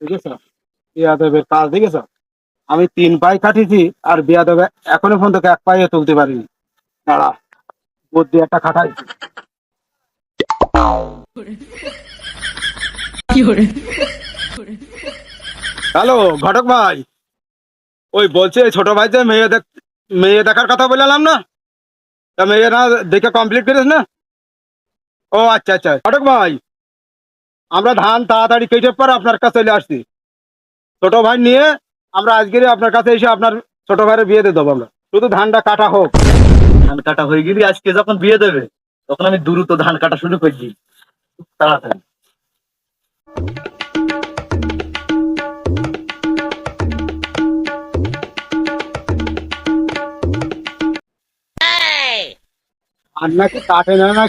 ঠিক আছে, বিয়াদবের কাজ দেখেছ, আমি 3 পাই কাটিছি আর বিয়াদবে এখনো পর্যন্ত এক পায়ে তুলতে পারিনি। দাঁড়া, বুদ্ধি একটা খাটাইছি। হ্যালো ঘটক ভাই, ওই বলছে ছোট ভাই যে মেয়ে দেখার কথা বললাম না, তা মেয়ে না দেখে কমপ্লিট করিস না? ও আচ্ছা আচ্ছা ঘটক ভাই, আমরা ধান তাড়াতাড়ি কেটে পর আপনার কাছে চলে আসছি ছোট ভাই নিয়ে। আমরা আজকেরই আপনার কাছে এসে আপনার ছোট ভাইয়ের বিয়ে দিয়ে দেবো। আমরা শুধু ধানটা কাটা হোক। ধান কাটা হয়ে গেলি আজকে যখন বিয়ে দেবে তখন আমি দ্রুত ধান কাটা শুরু করছি, খুব তাড়াতাড়ি। আর নাকি কাটে না